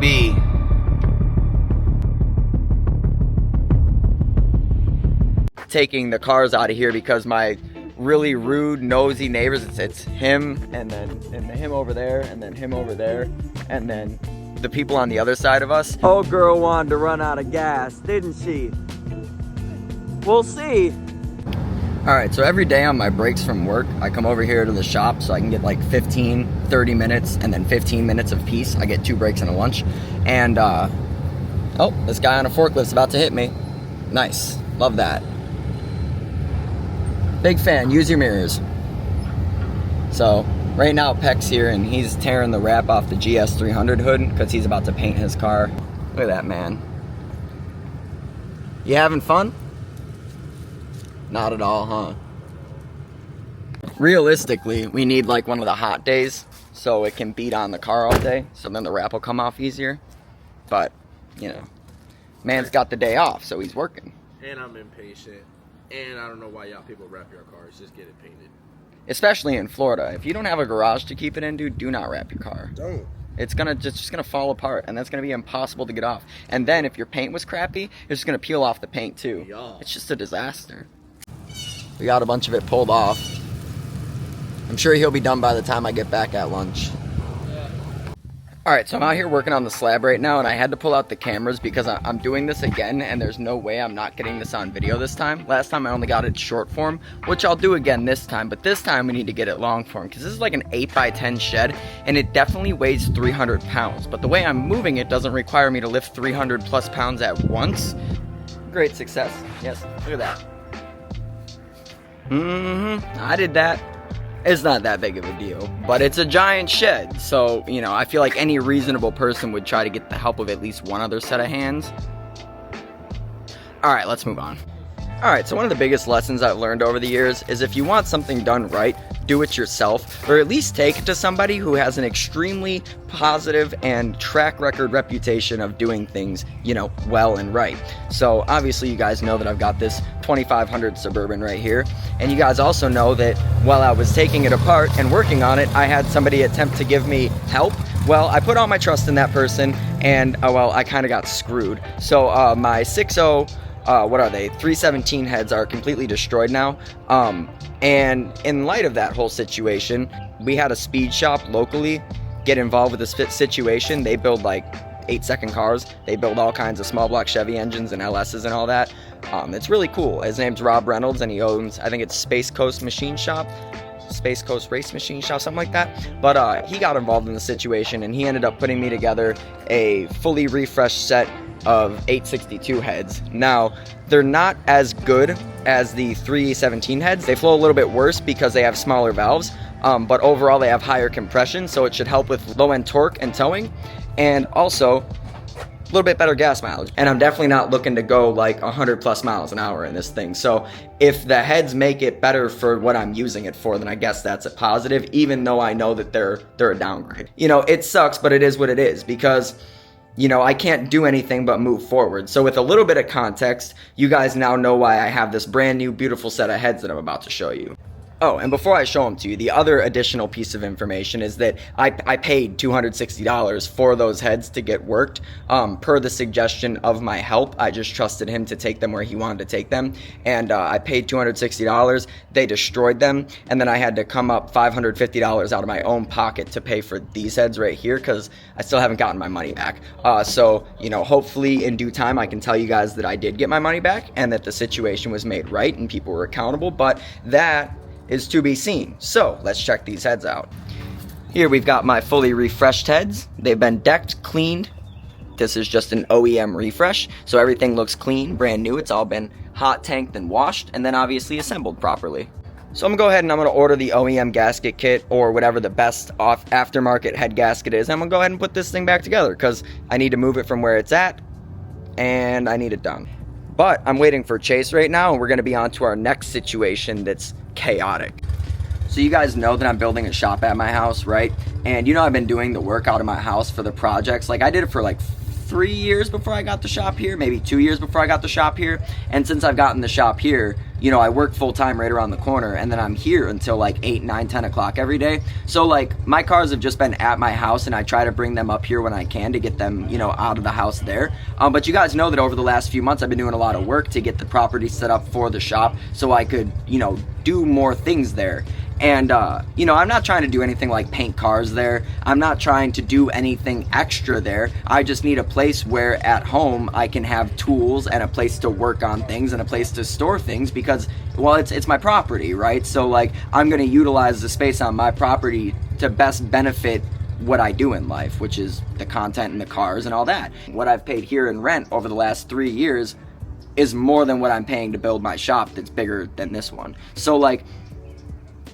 be taking the cars out of here because my really rude, nosy neighbors, it's him and then him over there and then him over there and then the people on the other side of us. Old girl wanted to run out of gas, didn't she? We'll see. All right, so every day on my breaks from work, I come over here to the shop so I can get like 15, 30 minutes and then 15 minutes of peace. I get 2 breaks and a lunch. And, oh, this guy on a forklift's about to hit me. Nice, love that. Big fan, use your mirrors. So, right now Peck's here and he's tearing the wrap off the GS300 hood because he's about to paint his car. Look at that, man. You having fun? Not at all, huh? Realistically, we need like one of the hot days so it can beat on the car all day, so then the wrap will come off easier. But, you know, man's got the day off, so he's working. And I'm impatient. And I don't know why y'all people wrap your cars. Just get it painted. Especially in Florida. If you don't have a garage to keep it in, dude, do not wrap your car. Don't. It's just gonna fall apart, and that's gonna be impossible to get off. And then if your paint was crappy, it's just gonna peel off the paint too. Yeah. It's just a disaster. We got a bunch of it pulled off. I'm sure he'll be done by the time I get back at lunch. Alright, so I'm out here working on the slab right now, and I had to pull out the cameras because I'm doing this again, and there's no way I'm not getting this on video this time. Last time I only got it short form, which I'll do again this time, but this time we need to get it long form because this is like an 8x10 shed, and it definitely weighs 300 pounds. But the way I'm moving it doesn't require me to lift 300 plus pounds at once. Great success. Yes, look at that. I did that. It's not that big of a deal, but it's a giant shed, so, you know, I feel like any reasonable person would try to get the help of at least one other set of hands. Alright, let's move on. Alright, so one of the biggest lessons I've learned over the years is if you want something done right, do it yourself, or at least take it to somebody who has an extremely positive and track record reputation of doing things, you know, well and right. So obviously you guys know that I've got this 2500 Suburban right here, and you guys also know that while I was taking it apart and working on it, I had somebody attempt to give me help. Well, I put all my trust in that person, and well, I kind of got screwed. So my 6.0 what are they? 317 heads are completely destroyed now. And in light of that whole situation, we had a speed shop locally get involved with this situation. They build like 8-second cars. They build all kinds of small block Chevy engines and LSs and all that. It's really cool. His name's Rob Reynolds, and he owns, I think it's Space Coast Machine Shop. Space Coast Race Machine Shop, something like that. But he got involved in the situation, and he ended up putting me together a fully refreshed set of 862 heads. Now, they're not as good as the 317 heads. They flow a little bit worse because they have smaller valves, but overall they have higher compression, so it should help with low-end torque and towing, and also a little bit better gas mileage. And I'm definitely not looking to go like 100 plus miles an hour in this thing. So if the heads make it better for what I'm using it for, then I guess that's a positive, even though I know that they're a downgrade. You know, it sucks, but it is what it is, because you know, I can't do anything but move forward. So with a little bit of context, you guys now know why I have this brand new beautiful set of heads that I'm about to show you. Oh, and before I show them to you, the other additional piece of information is that I paid $260 for those heads to get worked. Per the suggestion of my help, I just trusted him to take them where he wanted to take them. And I paid $260. They destroyed them. And then I had to come up $550 out of my own pocket to pay for these heads right here because I still haven't gotten my money back. So, you know, hopefully in due time I can tell you guys that I did get my money back and that the situation was made right and people were accountable. But that is to be seen. So let's check these heads out. Here we've got my fully refreshed heads. They've been decked, cleaned. This is just an OEM refresh, so everything looks clean, brand new. It's all been hot tanked and washed, and then obviously assembled properly. So I'm gonna go ahead and I'm gonna order the OEM gasket kit or whatever the best off aftermarket head gasket is. I'm gonna go ahead and put this thing back together because I need to move it from where it's at and I need it done. But I'm waiting for Chase right now, and we're gonna be on to our next situation that's chaotic. So you guys know that I'm building a shop at my house, right? And you know I've been doing the work out of my house for the projects. Like I did it for like 3 years before I got the shop here, maybe 2 years before I got the shop here. And since I've gotten the shop here, you know, I work full time right around the corner, and then I'm here until like 8, 9, 10 o'clock every day. So like my cars have just been at my house, and I try to bring them up here when I can to get them, you know, out of the house there. But you guys know that over the last few months I've been doing a lot of work to get the property set up for the shop so I could, you know, do more things there. And, you know, I'm not trying to do anything like paint cars there. I'm not trying to do anything extra there. I just need a place where at home I can have tools and a place to work on things and a place to store things because, well, it's my property, right? So, like, I'm going to utilize the space on my property to best benefit what I do in life, which is the content and the cars and all that. What I've paid here in rent over the last 3 years is more than what I'm paying to build my shop that's bigger than this one. So, like,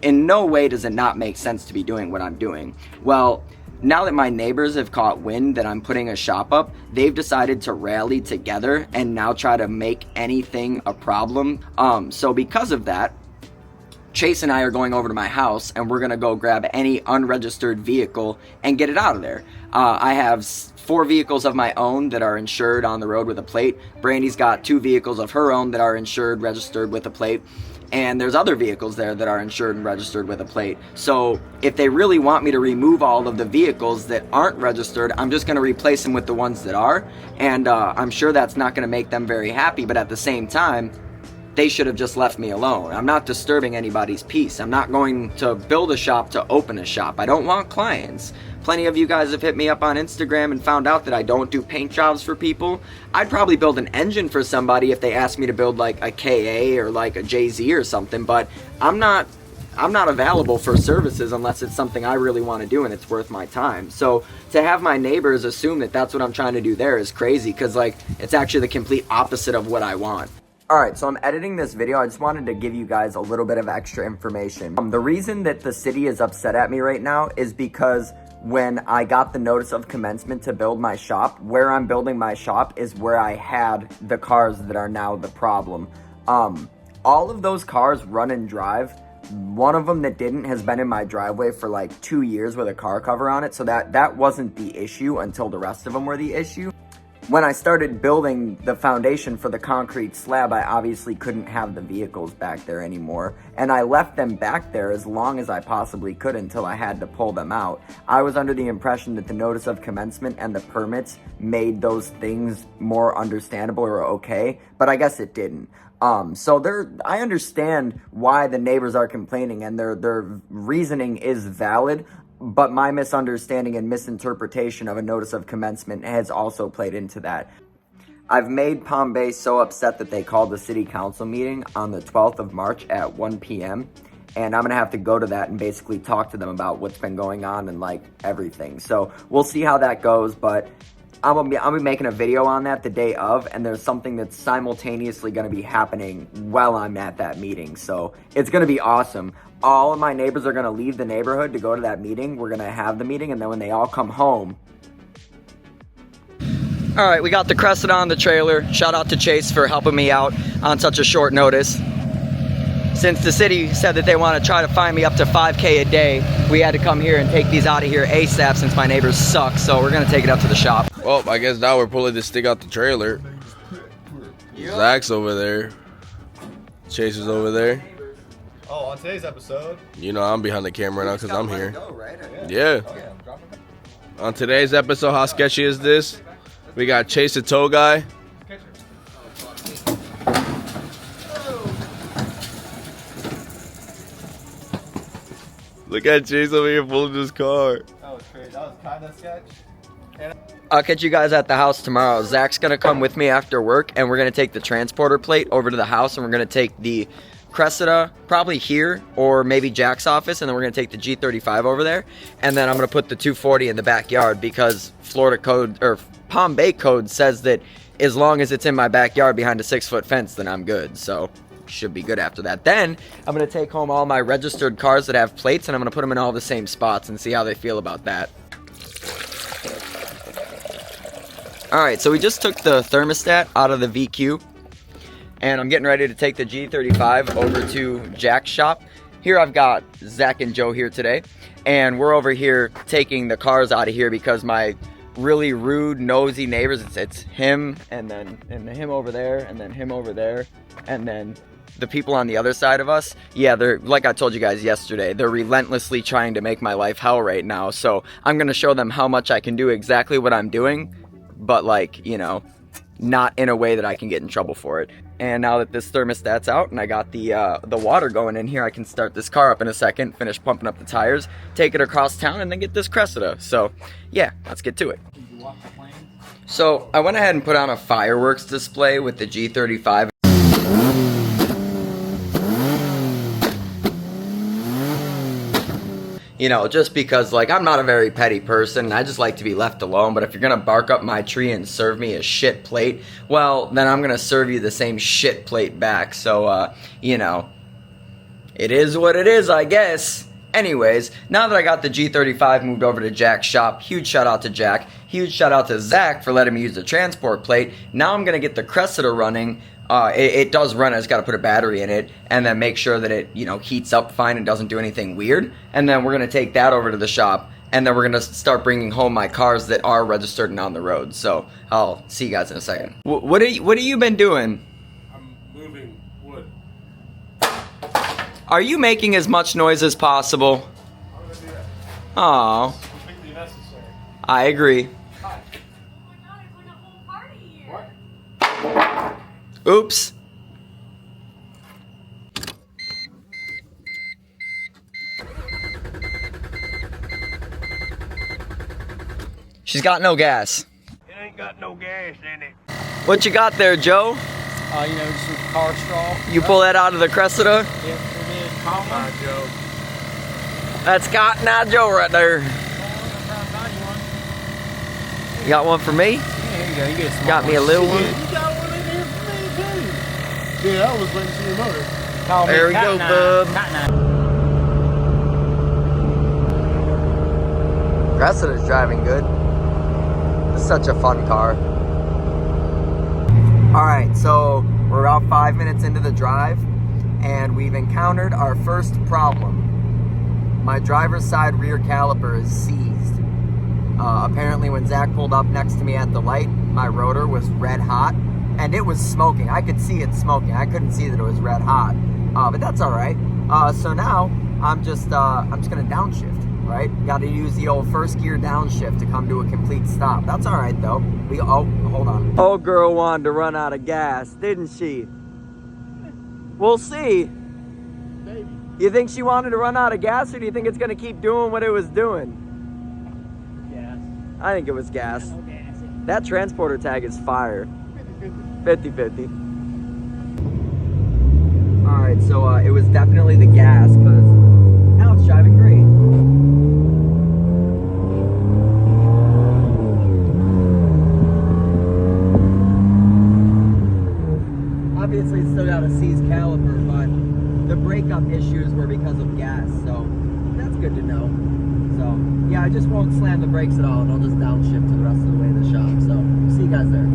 in no way does it not make sense to be doing what I'm doing. Well, now that my neighbors have caught wind that I'm putting a shop up, they've decided to rally together and now try to make anything a problem. So because of that, Chase and I are going over to my house and we're gonna go grab any unregistered vehicle and get it out of there. I have 4 vehicles of my own that are insured on the road with a plate. Brandy's got 2 vehicles of her own that are insured, registered with a plate. And there's other vehicles there that are insured and registered with a plate. So if they really want me to remove all of the vehicles that aren't registered, I'm just going to replace them with the ones that are. And I'm sure that's not going to make them very happy, but at the same time, they should have just left me alone. I'm not disturbing anybody's peace. I'm not going to build a shop to open a shop. I don't want clients. Plenty of you guys have hit me up on Instagram and found out that I don't do paint jobs for people. I'd probably build an engine for somebody if they asked me to build like a KA or like a JZ or something, but I'm not available for services unless it's something I really want to do and it's worth my time. So to have my neighbors assume that that's what I'm trying to do there is crazy, because like it's actually the complete opposite of what I want. Alright, so I'm editing this video. I just wanted to give you guys a little bit of extra information. The reason that the city is upset at me right now is because when I got the notice of commencement to build my shop, where I'm building my shop is where I had the cars that are now the problem. All of those cars run and drive. One of them that didn't has been in my driveway for like 2 years with a car cover on it, so that wasn't the issue until the rest of them were the issue. When I started building the foundation for the concrete slab, I obviously couldn't have the vehicles back there anymore, and I left them back there as long as I possibly could until I had to pull them out. I was under the impression that the notice of commencement and the permits made those things more understandable or okay, but I guess it didn't. I understand why the neighbors are complaining, and their reasoning is valid, but my misunderstanding and misinterpretation of a notice of commencement has also played into that. I've made Palm Bay so upset that they called the city council meeting on the 12th of March at 1 p.m. And I'm going to have to go to that and basically talk to them about what's been going on and like everything. So we'll see how that goes, but I'll be making a video on that the day of, and there's something that's simultaneously going to be happening while I'm at that meeting. So it's going to be awesome. All of my neighbors are going to leave the neighborhood to go to that meeting. We're going to have the meeting, and then when they all come home. All right, we got the Cressida on the trailer. Shout out to Chase for helping me out on such a short notice. Since the city said that they want to try to fine me up to $5K a day, we had to come here and take these out of here ASAP since my neighbors suck. So we're going to take it up to the shop. Well, I guess now we're pulling this thing out the trailer. Yep. Zach's over there. Chase is over there. Oh, on today's episode. You know I'm behind the camera now because I'm here. Go, right? Yeah. On today's episode, how sketchy is this? We got Chase the tow guy. Look at Chase over here pulling his car. That was crazy. That was kind of sketch. I'll catch you guys at the house tomorrow. Zach's going to come with me after work, and we're going to take the transporter plate over to the house, and we're going to take the Cressida probably here or maybe Jack's office, and then we're going to take the G35 over there, and then I'm going to put the 240 in the backyard because Florida code or Palm Bay code says that as long as it's in my backyard behind a 6-foot fence, then I'm good. So should be good after that. Then I'm going to take home all my registered cars that have plates, and I'm going to put them in all the same spots and see how they feel about that. Alright, so we just took the thermostat out of the VQ, and I'm getting ready to take the G35 over to Jack's shop. Here I've got Zach and Joe here today, and we're over here taking the cars out of here because my really rude, nosy neighbors. It's him and him over there and then him over there and then the people on the other side of us. Yeah, they're, like I told you guys yesterday, they're relentlessly trying to make my life hell right now. So I'm gonna show them how much I can do exactly what I'm doing, but like, you know, not in a way that I can get in trouble for it. And now that this thermostat's out and I got the water going in here, I can start this car up in a second, finish pumping up the tires, take it across town, and then get this Cressida. So yeah, let's get to it. So I went ahead and put on a fireworks display with the G35. You know, just because, like, I'm not a very petty person, I just like to be left alone, but if you're gonna bark up my tree and serve me a shit plate, well, then I'm gonna serve you the same shit plate back, so, you know, it is what it is, I guess. Anyways, now that I got the G35 moved over to Jack's shop, huge shout out to Jack, huge shout out to Zach for letting me use the transport plate. Now I'm gonna get the Cressida running. It does run, I just gotta put a battery in it and then make sure that it, you know, heats up fine and doesn't do anything weird. And then we're gonna take that over to the shop and then we're gonna start bringing home my cars that are registered and on the road. So I'll see you guys in a second. What have you been doing? I'm moving wood. Are you making as much noise as possible? I'm gonna do that. Aw, Completely necessary. I agree. Hi. What? Oops. She's got no gas. It ain't got no gas in it. What you got there, Joe? You know, just with car straw. You pull that out of the Cressida? Yep, we did. Common. Joe. That's Cotton Eye Joe right there. You got one for me? Yeah, here you go. You get a small Got me a little one? You got one in here for me too. Yeah, I was waiting to see your motor. Call me There we go, Cotton Eye. bub. Cotton Eye. Cressida's driving good. It's such a fun car. Alright, so we're about 5 minutes into the drive and we've encountered our first problem. My driver's side rear caliper is seized. Apparently when Zach pulled up next to me at the light, my rotor was red hot and it was smoking. I could see it smoking. I couldn't see that it was red hot, but that's all right. So now I'm just gonna downshift, right? Got to use the old first gear downshift to come to a complete stop. That's all right though. Oh, hold on. Old girl wanted to run out of gas, didn't she? We'll see. Baby. You think she wanted to run out of gas, or do you think it's gonna keep doing what it was doing? Gas. I think it was gas. No gas. That transporter tag is fire. 50-50. Alright, so it was definitely the gas, because now it's driving great. Obviously, it's still got a seized caliper, but the breakup issues were because of gas, so that's good to know. So, yeah, I just won't slam the brakes at all, and I'll just downshift to the rest of the way to the shop. So, see you guys there.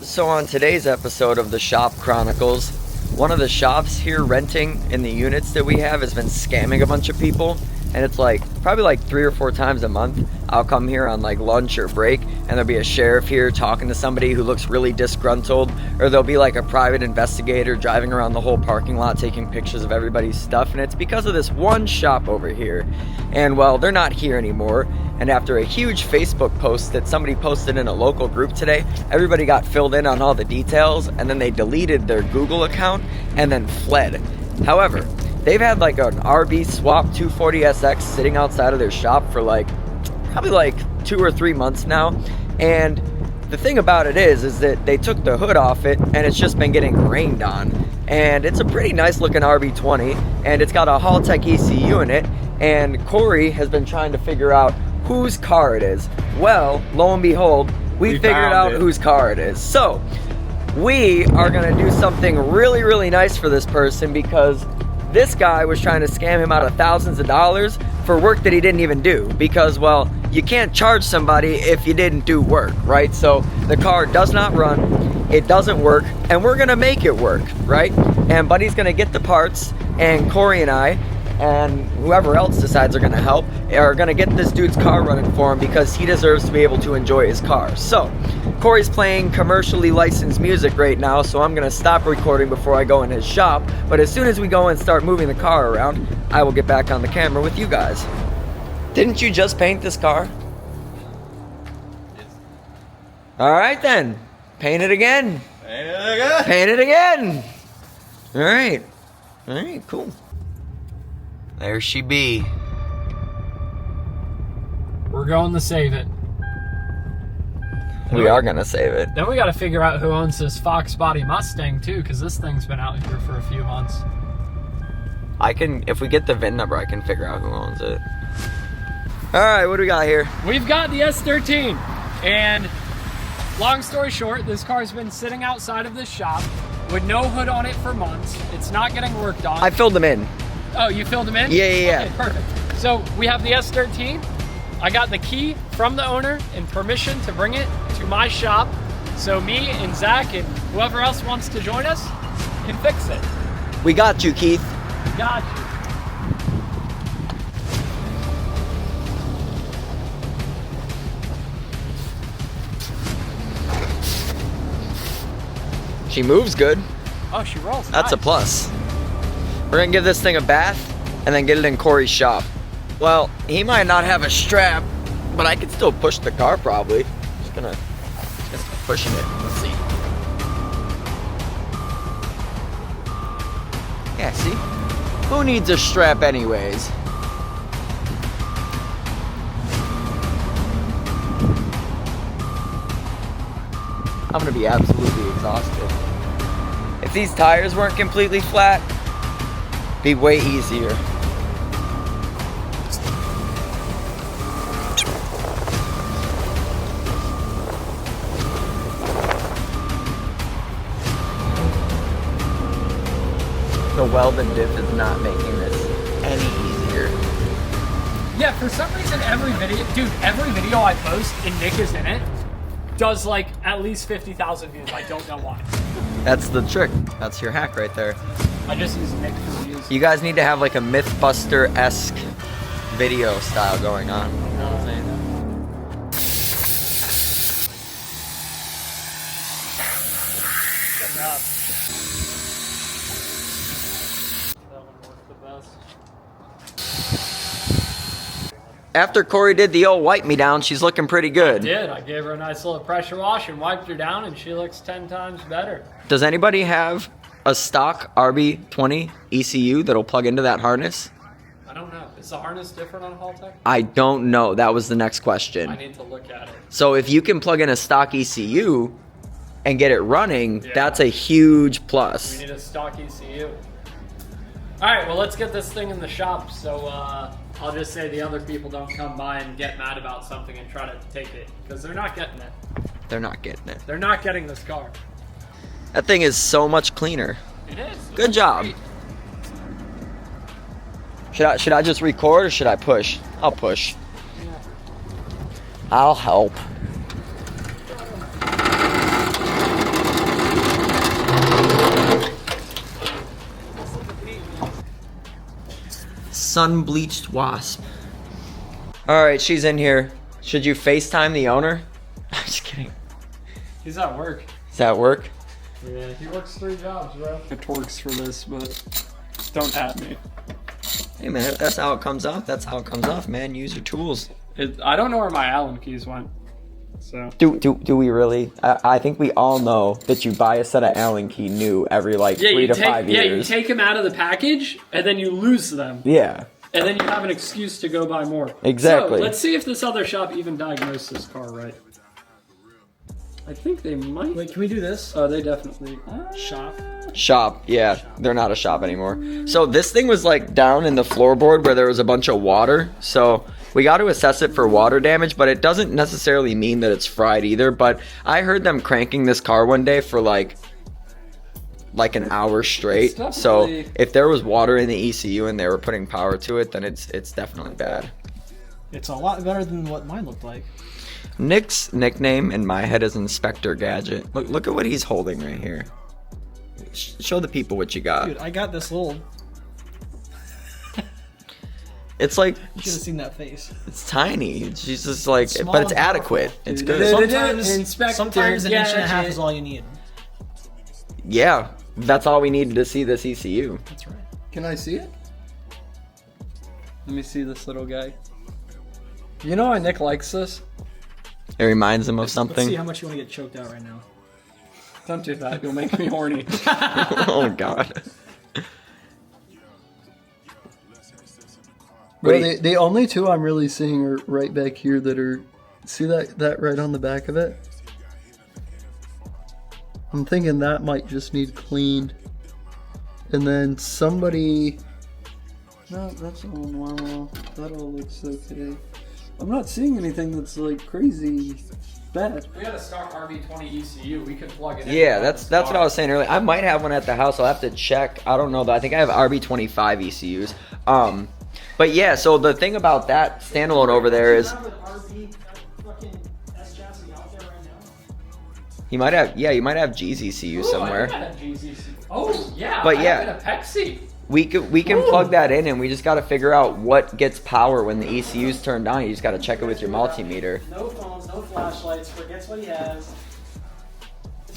So on today's episode of the Shop Chronicles, one of the shops here renting in the units that we have has been scamming a bunch of people. And it's like, probably like 3 or 4 times a month, I'll come here on like lunch or break, and there'll be a sheriff here talking to somebody who looks really disgruntled, or there'll be like a private investigator driving around the whole parking lot taking pictures of everybody's stuff, and it's because of this one shop over here. And well, they're not here anymore, and after a huge Facebook post that somebody posted in a local group today, everybody got filled in on all the details, and then they deleted their Google account and then fled. However, they've had like an RB swap 240SX sitting outside of their shop for like probably like 2 or 3 months now, and the thing about it is that they took the hood off it and it's just been getting rained on. And it's a pretty nice looking RB20, and it's got a Haltech ECU in it, and Cory has been trying to figure out whose car it is. Well, lo and behold, we figured out whose car it is. So we are gonna do something really, really nice for this person, because this guy was trying to scam him out of thousands of dollars for work that he didn't even do, because, well, you can't charge somebody if you didn't do work, right? So the car does not run, it doesn't work, and we're gonna make it work, right? And Buddy's gonna get the parts, and Cory and I and whoever else decides they're gonna help are gonna get this dude's car running for him because he deserves to be able to enjoy his car. So, Cory's playing commercially licensed music right now, so I'm gonna stop recording before I go in his shop. But as soon as we go and start moving the car around, I will get back on the camera with you guys. Didn't you just paint this car? All right then, paint it again. Paint it again. All right, cool. There she be. We're going to save it. We are gonna save it. Then we got to figure out who owns this Fox Body Mustang too, because this thing's been out here for a few months. If we get the VIN number, I can figure out who owns it. All right, what do we got here? We've got the S13, and long story short, this car's been sitting outside of this shop with no hood on it for months. It's not getting worked on. I filled them in. Oh, you filled them in? Yeah. Okay, perfect. So we have the S13. I got the key from the owner and permission to bring it to my shop. So me and Zach and whoever else wants to join us can fix it. We got you, Keith. Got you. She moves good. Oh, she rolls. That's a nice. plus. We're gonna give this thing a bath and then get it in Cory's shop. Well, he might not have a strap, but I could still push the car probably. Just pushing it. Let's see. Yeah, see? Who needs a strap anyways? I'm gonna be absolutely exhausted. If these tires weren't completely flat, it'd be way easier. The welded diff is not making this any easier. Yeah, for some reason every video I post and Nick is in it does like at least 50,000 views. I don't know why. That's the trick. That's your hack right there. I just use Nick for views. You guys need to have like a Mythbuster-esque video style going on. After Cory did the old wipe me down, she's looking pretty good. I gave her a nice little pressure wash and wiped her down, and she looks 10 times better. Does anybody have a stock RB20 ECU that'll plug into that harness? I don't know. Is the harness different on Haltech? I don't know. That was the next question. I need to look at it. So if you can plug in a stock ECU and get it running, that's a huge plus. We need a stock ECU. All right, well, let's get this thing in the shop. So I'll just say the other people don't come by and get mad about something and try to take it, because they're not getting it. They're not getting it. They're not getting this car. That thing is so much cleaner. It is. Good job. Great. Should I just record or should I push? I'll push. Yeah. I'll help. Sun-bleached wasp. All right, she's in here. Should you FaceTime the owner? I'm just kidding. He's at work. Does that work? Yeah, he works 3 jobs, bro. It works for this, but don't at me. Hey man, if that's how it comes off, that's how it comes off, man. Use your tools. I don't know where my Allen keys went. So Do we really? I think we all know that you buy a set of Allen key new every like 3 to 5 years. Yeah, you take them out of the package and then you lose them. Yeah. And then you have an excuse to go buy more. Exactly. So let's see if this other shop even diagnosed this car right. I think they might. Wait, can we do this? Oh, they definitely. Shop, yeah, they're not a shop anymore. So this thing was like down in the floorboard where there was a bunch of water. So we got to assess it for water damage, but it doesn't necessarily mean that it's fried either. But I heard them cranking this car one day for like an hour straight. So if there was water in the ECU and they were putting power to it, then it's definitely bad. It's a lot better than what mine looked like. Nick's nickname in my head is Inspector Gadget. Look at what he's holding right here. Show the people what you got. Dude, I got this little It's like, You should have seen that face. it's tiny. She's just like, Small but it's and powerful. adequate. It's Dude, good. Sometimes an inch and a half is all you need. Yeah, that's all we needed to see this ECU. That's right. Can I see it? Let me see this little guy. You know why Nick likes this? It reminds him of Let's see something. how much you want to get choked out right now. Don't do that. You'll make me horny. Oh God. Bro, What do you- the only two I'm really seeing are right back here that are... See that right on the back of it? I'm thinking that might just need cleaned. And then somebody... No, that's all normal. That all looks okay. I'm not seeing anything that's like crazy bad. We had a stock RB20 ECU. We could plug it in. Yeah, that's what I was saying earlier. I might have one at the house. I'll have to check. I don't know though. I think I have RB25 ECUs. But yeah. So the thing about that standalone over there is he might have. Yeah, you might have G's ECU somewhere. Oh yeah. But I yeah. have it at Pepsi. We can plug that in, and we just got to figure out what gets power when the ECU's turned on. You just got to check it with your multimeter. No phones, no flashlights. Forgets what he has.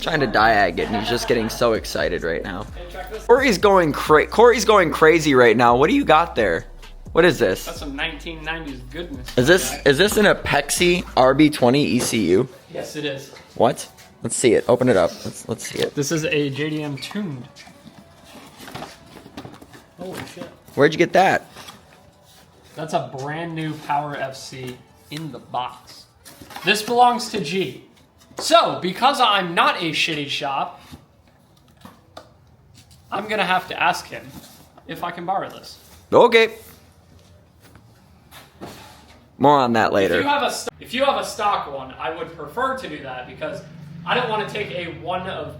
Trying to diag it, and he's just getting so excited right now. Hey, check this. Corey's going crazy right now. What do you got there? What is this? That's some 1990s goodness. Is this an Apexi RB20 ECU? Yes, it is. What? Let's see it. Open it up. Let's see it. This is a JDM tuned. Holy shit. Where'd you get that? That's a brand new Power FC in the box. This belongs to G. So, because I'm not a shitty shop, I'm gonna have to ask him if I can borrow this. Okay. More on that later. If you have a stock one, I would prefer to do that because I don't want to take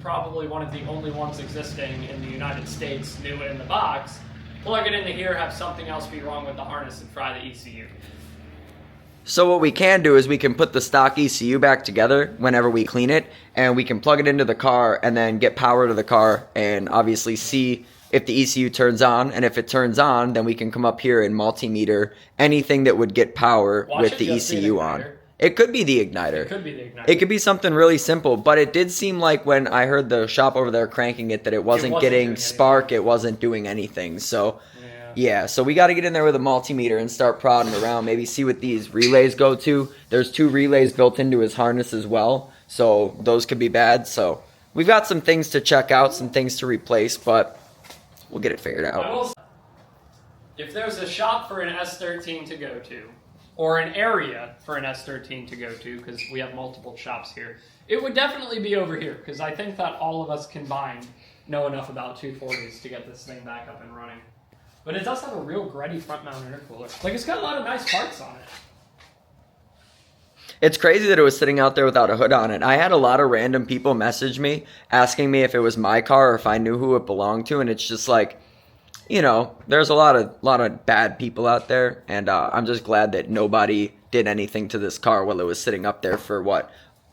probably one of the only ones existing in the United States, new in the box, plug it into here, have something else be wrong with the harness, and fry the ECU. So what we can do is we can put the stock ECU back together whenever we clean it, and we can plug it into the car and then get power to the car and obviously see if the ECU turns on. And if it turns on, then we can come up here and multimeter anything that would get power Watch with it the just be an ECU on. igniter. It could be the igniter. It could be the igniter. It could be something really simple, but it did seem like when I heard the shop over there cranking it that it wasn't getting doing spark, it wasn't doing anything. So Yeah. so we got to get in there with a multimeter and start prodding around, maybe see what these relays go to. There's 2 relays built into his harness as well, so those could be bad. So we've got some things to check out, some things to replace, but we'll get it figured I out. will say, if there's a shop for an S13 to go to, or an area for an S13 to go to, because we have multiple shops here, it would definitely be over here, because I think that all of us combined know enough about 240s to get this thing back up and running. But it does have a real Gretty front mount intercooler. Like, it's got a lot of nice parts on it. It's crazy that it was sitting out there without a hood on it. I had a lot of random people message me asking me if it was my car or if I knew who it belonged to, and it's just like, you know, there's a lot of bad people out there, and I'm just glad that nobody did anything to this car while it was sitting up there for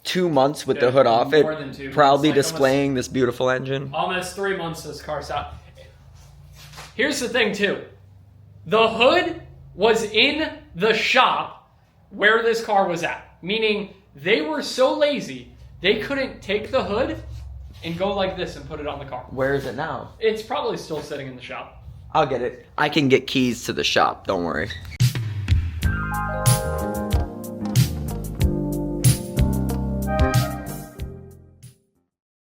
2 months with the Yeah, hood off it, more than 2 months, proudly like displaying this beautiful engine. Almost 3 months this car's out. Here's the thing, too. The hood was in the shop where this car was at. Meaning, they were so lazy, they couldn't take the hood and go like this and put it on the car. Where is it now? It's probably still sitting in the shop. I'll get it. I can get keys to the shop, don't worry.